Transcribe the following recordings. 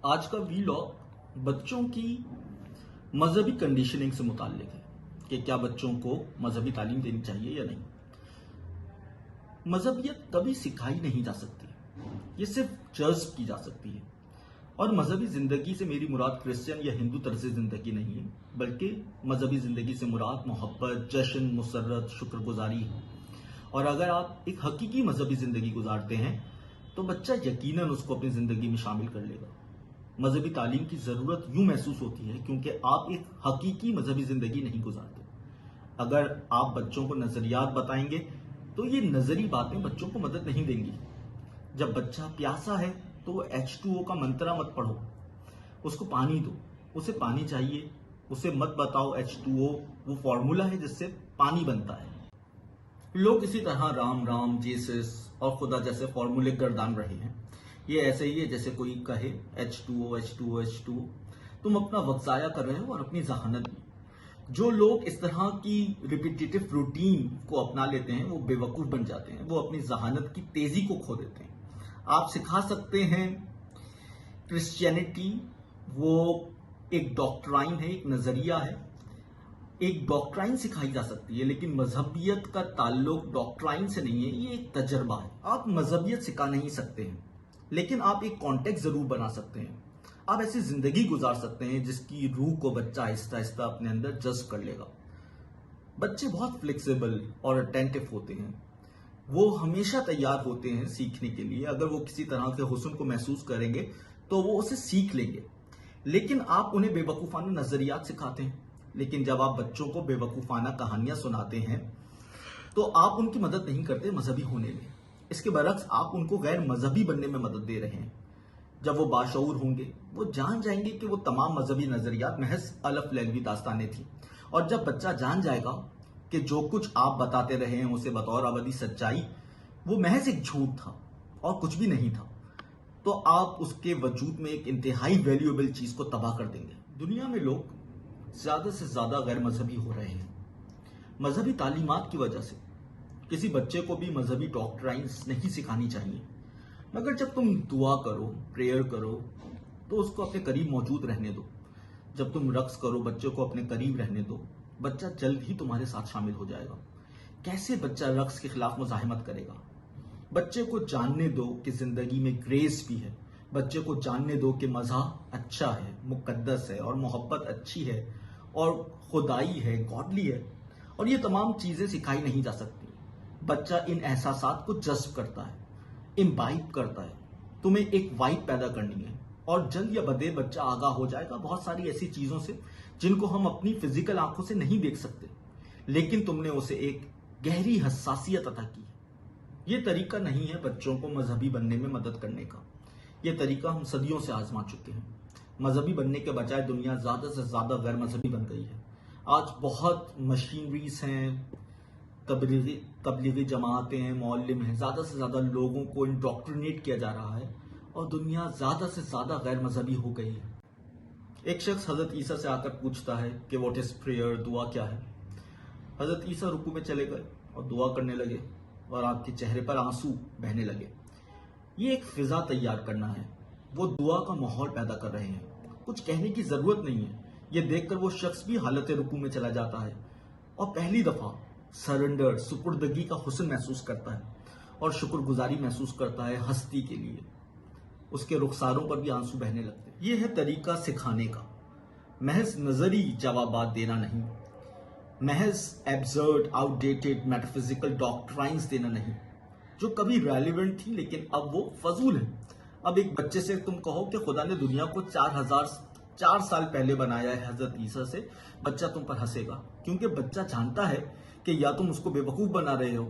आज का वीलॉग बच्चों की मजहबी कंडीशनिंग से मुताल्लिक है कि क्या बच्चों को मजहबी तालीम देनी चाहिए या नहीं। मजहबियत कभी सिखाई नहीं जा सकती, ये सिर्फ जज्ब की जा सकती है। और मजहबी जिंदगी से मेरी मुराद क्रिश्चियन या हिंदू तर्ज जिंदगी नहीं है, बल्कि मजहबी जिंदगी से मुराद मोहब्बत, जश्न, मुसर्रत, शुक्रगुजारी है। और अगर आप एक हकीकी मजहबी जिंदगी गुजारते हैं तो बच्चा यकीनन उसको अपनी जिंदगी में शामिल कर लेगा। मजहबी तालीम की जरूरत यूं महसूस होती है क्योंकि आप एक हकीकी मजहबी जिंदगी नहीं गुजारते। अगर आप बच्चों को नजरियात बताएंगे तो ये नजरी बातें बच्चों को मदद नहीं देंगी। जब बच्चा प्यासा है तो वो H2O का मंत्रा मत पढ़ो, उसको पानी दो। उसे पानी चाहिए, उसे मत बताओ H2O वो फॉर्मूला है जिससे पानी बनता है। लोग इसी तरह राम राम, जीसस और खुदा जैसे फॉर्मूले गर्दान रहे हैं। ये ऐसे ही है जैसे कोई कहे H2O H2O H2O। तुम अपना वक्त जाया कर रहे हो और अपनी जहानत भी। जो लोग इस तरह की रिपीटेटिव रूटीन को अपना लेते हैं वो बेवकूफ बन जाते हैं, वो अपनी जहानत की तेजी को खो देते हैं। आप सिखा सकते हैं क्रिश्चियनिटी वो एक डॉक्ट्राइन है, एक नजरिया है, एक डॉक्ट्राइन सिखाई जा सकती है, लेकिन मजहबियत का ताल्लुक डॉक्ट्राइन से नहीं है, ये एक तजर्बा है। आप मजहबियत सिखा नहीं सकते हैं, लेकिन आप एक कॉन्टेक्स्ट जरूर बना सकते हैं। आप ऐसी जिंदगी गुजार सकते हैं जिसकी रूह को बच्चा आहिस्ता आहिस्ता अपने अंदर जज्ब कर लेगा। बच्चे बहुत फ्लेक्सिबल और अटेंटिव होते हैं, वो हमेशा तैयार होते हैं सीखने के लिए। अगर वो किसी तरह के हुस्न को महसूस करेंगे तो वो उसे सीख लेंगे। लेकिन आप उन्हें बेवकूफाना नजरियात सिखाते हैं। लेकिन जब आप बच्चों को बेवकूफाना कहानियां सुनाते हैं तो आप उनकी मदद नहीं करते मजहबी होने में। इसके बरक्स आप उनको गैर मजहबी बनने में मदद दे रहे हैं। जब वो बाशऊर होंगे वो जान जाएंगे कि वो तमाम मजहबी नजरियात महज अलफ लैलवी दास्तानें थी। और जब बच्चा जान जाएगा कि जो कुछ आप बताते रहे हैं उसे बतौर अबदी सच्चाई वो महज एक झूठ था और कुछ भी नहीं था, तो आप उसके वजूद में एक इंतहाई वैल्यूएबल चीज को तबाह कर देंगे। दुनिया में लोग ज्यादा से ज्यादा गैर मजहबी हो रहे हैं मजहबी तालीमात की वजह से। किसी बच्चे को भी मजहबी डॉक्ट्राइन्स नहीं सिखानी चाहिए, मगर जब तुम दुआ करो, प्रेयर करो तो उसको अपने करीब मौजूद रहने दो। जब तुम रक्स करो बच्चे को अपने करीब रहने दो, बच्चा जल्द ही तुम्हारे साथ शामिल हो जाएगा। कैसे बच्चा रक्स के खिलाफ मुजाहिमत करेगा? बच्चे को जानने दो कि जिंदगी में ग्रेस भी है। बच्चे को जानने दो कि मज़ाह अच्छा है, मुकद्दस है और मोहब्बत अच्छी है और खुदाई है, गॉडली है। और ये तमाम चीजें सिखाई नहीं जा सकती। बच्चा इन एहसासात को जज्ब करता है, इम्बाइब करता है। तुम्हें एक वाइब पैदा करनी है और जल्द या बदेर बच्चा आगाह हो जाएगा बहुत सारी ऐसी चीजों से जिनको हम अपनी फिजिकल आंखों से नहीं देख सकते, लेकिन तुमने उसे एक गहरी हसासियत अता की है। ये तरीका नहीं है बच्चों को मजहबी बनने में मदद करने का। ये तरीका हम सदियों से आजमा चुके हैं। मजहबी बनने के बजाय दुनिया ज्यादा से ज्यादा गैर मजहबी बन गई है। आज बहुत मशीनरीज हैं, तबलीगी जमातें हैं, मौलिम हैं, ज्यादा से ज्यादा लोगों को इंडोक्ट्रिनेट किया जा रहा है और दुनिया ज्यादा से ज्यादा गैर मजहबी हो गई है। एक शख्स हजरत ईसा से आकर पूछता है कि व्हाट इज प्रेयर, दुआ क्या है। हजरत ईसा रुकू में चले गए और दुआ करने लगे और आपके चेहरे पर आंसू बहने लगे। ये एक फिजा तैयार करना है, वो दुआ का माहौल पैदा कर रहे हैं। कुछ कहने की जरूरत नहीं है। ये देखकर वो शख्स भी हालत रुकू में चला जाता है और पहली दफा सरेंडर, सुपुर्दगी का हुस्न महसूस करता है और शुक्रगुजारी महसूस करता है हस्ती के लिए। उसके रुखसारों पर भी आंसू बहने लगते हैं। यह है तरीका सिखाने का, महज नजरी जवाबात देना नहीं, महज एब्सर्ड, आउटडेटेड मेटाफिजिकल डॉक्ट्राइन्स देना नहीं जो कभी रेलिवेंट थी लेकिन अब वो फजूल है। अब एक बच्चे से तुम कहो कि खुदा ने दुनिया को 4 साल पहले बनाया है हजरत ईसा से, बच्चा तुम पर हंसेगा, क्योंकि बच्चा जानता है कि या तुम उसको बेवकूफ बना रहे हो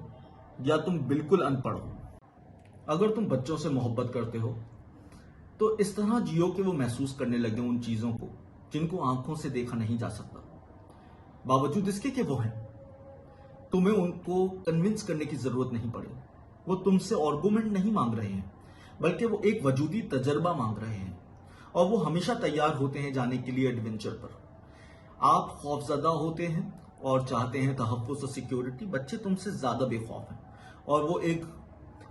या तुम बिल्कुल अनपढ़ हो। अगर तुम बच्चों से मोहब्बत करते हो तो इस तरह जियो कि वो महसूस करने लगे उन चीजों को जिनको आंखों से देखा नहीं जा सकता, बावजूद इसके कि वो हैं। तुम्हें उनको कन्विंस करने की जरूरत नहीं पड़े। वो तुमसे आर्गुमेंट नहीं मांग रहे हैं, बल्कि वो एक वजूदी तजर्बा मांग रहे हैं और वो हमेशा तैयार होते हैं जाने के लिए एडवेंचर पर। आप खौफजदा होते हैं और चाहते हैं तहफ़्फ़ुज़ और सिक्योरिटी। बच्चे तुमसे ज्यादा बेखौफ हैं और वो एक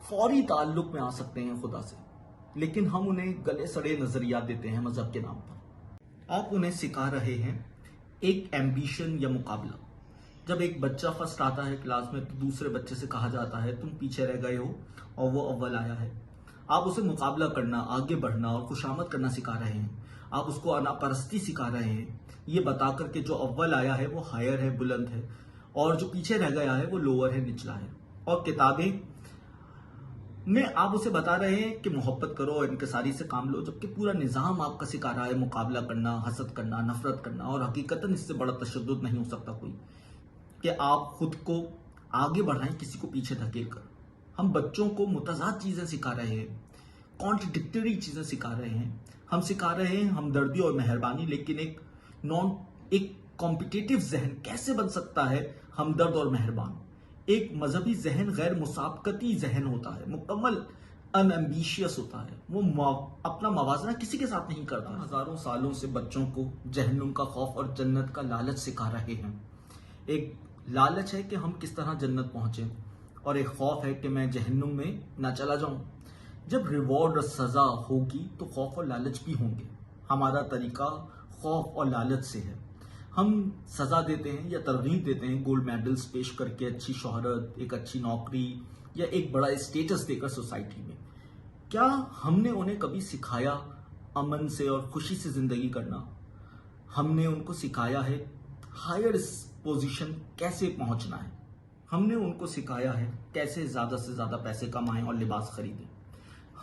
फौरी ताल्लुक में आ सकते हैं खुदा से। لیکن ہم انہیں گلے سڑے نظریات دیتے ہیں مذہب کے نام پر۔ آپ انہیں سکھا رہے ہیں ایک ایمبیشن یا مقابلہ۔ جب ایک بچہ فرسٹ آتا ہے کلاس میں تو دوسرے بچے سے کہا جاتا ہے تم پیچھے رہ گئے ہو اور وہ اول آیا ہے۔ آپ اسے مقابلہ کرنا، آگے بڑھنا اور خوشامد کرنا سکھا رہے ہیں۔ آپ اس کو انا پرستی سکھا رہے ہیں، یہ بتا کر کہ جو اول آیا ہے وہ ہائر ہے، بلند ہے، اور جو پیچھے رہ گیا ہے وہ لوور ہے، نچلا ہے۔ اور کتابیں میں آپ اسے بتا رہے ہیں کہ محبت کرو اور انکساری سے کام لو، جبکہ پورا نظام آپ کا سکھا رہا ہے مقابلہ کرنا، حسد کرنا، نفرت کرنا، اور حقیقتاً اس سے بڑا تشدد نہیں ہو سکتا کوئی کہ آپ خود کو آگے بڑھائیں کسی کو پیچھے دھکیل کر۔ ہم بچوں کو متضاد چیزیں سکھا رہے ہیں، کانٹرڈکٹری چیزیں سکھا رہے ہیں۔ ہم سکھا رہے ہیں ہمدردی اور مہربانی، لیکن ایک کمپٹیٹو ذہن کیسے بن سکتا ہے ہمدرد اور مہربان؟ ایک مذہبی ذہن غیر مسابقتی ذہن ہوتا ہے، مکمل ان ایمبیشیس ہوتا ہے، وہ اپنا موازنہ کسی کے ساتھ نہیں کرتا۔ ہزاروں سالوں سے بچوں کو جہنم کا خوف اور جنت کا لالچ سکھا رہے ہیں۔ ایک لالچ ہے کہ ہم کس طرح جنت پہنچیں، اور ایک خوف ہے کہ میں جہنم میں نہ چلا جاؤں۔ جب ریوارڈ اور سزا ہوگی تو خوف اور لالچ بھی ہوں گے۔ ہمارا طریقہ خوف اور لالچ سے ہے۔ ہم سزا دیتے ہیں یا ترغیب دیتے ہیں گولڈ میڈلز پیش کر کے، اچھی شہرت، ایک اچھی نوکری یا ایک بڑا اسٹیٹس دے کر سوسائٹی میں۔ کیا ہم نے انہیں کبھی سکھایا امن سے اور خوشی سے زندگی کرنا؟ ہم نے ان کو سکھایا ہے ہائر پوزیشن کیسے پہنچنا ہے؟ ہم نے ان کو سکھایا ہے کیسے زیادہ سے زیادہ پیسے کمائیں اور لباس خریدیں؟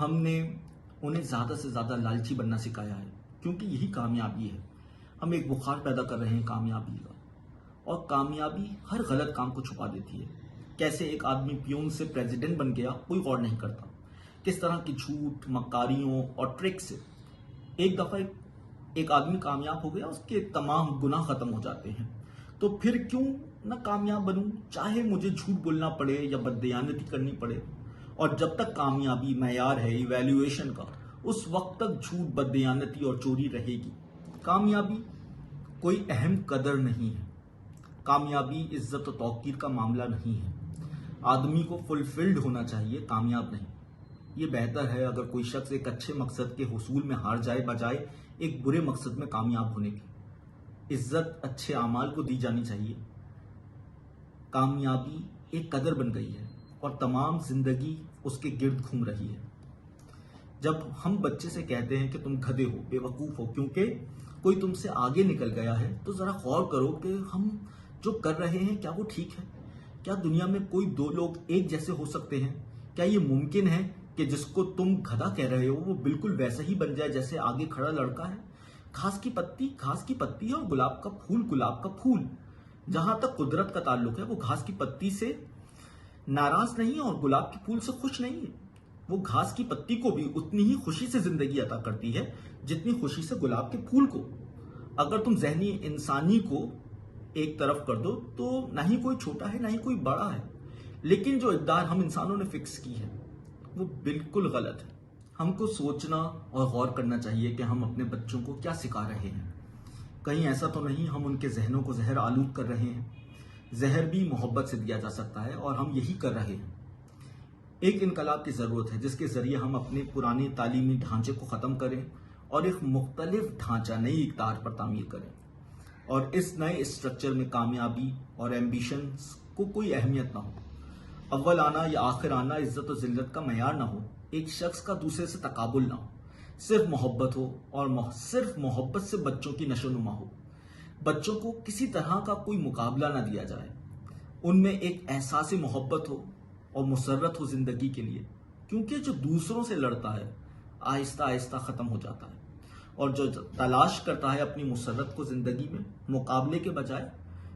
ہم نے انہیں زیادہ سے زیادہ لالچی بننا سکھایا ہے، کیونکہ یہی کامیابی ہے۔ ہم ایک بخار پیدا کر رہے ہیں کامیابی کا، اور کامیابی ہر غلط کام کو چھپا دیتی ہے۔ کیسے ایک آدمی پیون سے پریزیڈنٹ بن گیا کوئی غور نہیں کرتا، کس طرح کی جھوٹ، مکاریوں اور ٹرک سے ایک دفعہ ایک آدمی کامیاب ہو گیا، اس کے تمام گناہ ختم ہو جاتے ہیں۔ تو پھر کیوں نہ کامیاب بنوں، چاہے مجھے جھوٹ بولنا پڑے یا بددیانتی کرنی پڑے۔ اور جب تک کامیابی معیار ہے ایویلیویشن کا، اس وقت تک جھوٹ، بددیانتی اور چوری رہے گی۔ کامیابی کوئی اہم قدر نہیں ہے۔ کامیابی عزت و توقیر کا معاملہ نہیں ہے۔ آدمی کو فلفلڈ ہونا چاہیے، کامیاب نہیں۔ یہ بہتر ہے اگر کوئی شخص ایک اچھے مقصد کے حصول میں ہار جائے بجائے ایک برے مقصد میں کامیاب ہونے کی۔ عزت اچھے اعمال کو دی جانی چاہیے۔ کامیابی ایک قدر بن گئی ہے اور تمام زندگی اس کے گرد گھوم رہی ہے۔ جب ہم بچے سے کہتے ہیں کہ تم گدھے ہو، بے وقوف ہو، کیونکہ کوئی تم سے آگے نکل گیا ہے، تو ذرا غور کرو کہ ہم جو کر رہے ہیں کیا وہ ٹھیک ہے؟ کیا دنیا میں کوئی دو لوگ ایک جیسے ہو سکتے ہیں؟ کیا یہ ممکن ہے کہ جس کو تم گدھا کہہ رہے ہو وہ بالکل ویسا ہی بن جائے جیسے آگے کھڑا لڑکا ہے؟ گھاس کی پتی گھاس کی پتی ہے، اور گلاب کا پھول گلاب کا پھول۔ جہاں تک قدرت کا تعلق ہے، وہ گھاس کی پتی سے ناراض نہیں ہے اور گلاب کے پھول سے خوش نہیں ہے۔ وہ گھاس کی پتی کو بھی اتنی ہی خوشی سے زندگی عطا کرتی ہے جتنی خوشی سے گلاب کے پھول کو۔ اگر تم ذہنی انسانی کو ایک طرف کر دو تو نہ ہی کوئی چھوٹا ہے نہ ہی کوئی بڑا ہے، لیکن جو اقدار ہم انسانوں نے فکس کی ہے وہ بالکل غلط ہے۔ ہم کو سوچنا اور غور کرنا چاہیے کہ ہم اپنے بچوں کو کیا سکھا رہے ہیں۔ کہیں ایسا تو نہیں ہم ان کے ذہنوں کو زہر آلود کر رہے ہیں؟ زہر بھی محبت سے دیا جا سکتا ہے، اور ہم یہی کر رہے ہیں۔ ایک انقلاب کی ضرورت ہے جس کے ذریعے ہم اپنے پرانے تعلیمی ڈھانچے کو ختم کریں اور ایک مختلف ڈھانچہ، نئی اقدار پر تعمیر کریں، اور اس نئے اسٹرکچر میں کامیابی اور ایمبیشنز کو کوئی اہمیت نہ ہو۔ اول آنا یا آخر آنا عزت و ذلت کا معیار نہ ہو، ایک شخص کا دوسرے سے تقابل نہ ہو، صرف محبت ہو، اور صرف محبت سے بچوں کی نشو و نما ہو۔ بچوں کو کسی طرح کا کوئی مقابلہ نہ دیا جائے، ان میں ایک احساس محبت ہو اور مسرت ہو زندگی کے لیے، کیونکہ جو دوسروں سے لڑتا ہے آہستہ آہستہ ختم ہو جاتا ہے، اور جو تلاش کرتا ہے اپنی مسرت کو زندگی میں مقابلے کے بجائے،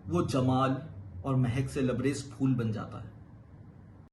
وہ جمال اور مہک سے لبریز پھول بن جاتا ہے۔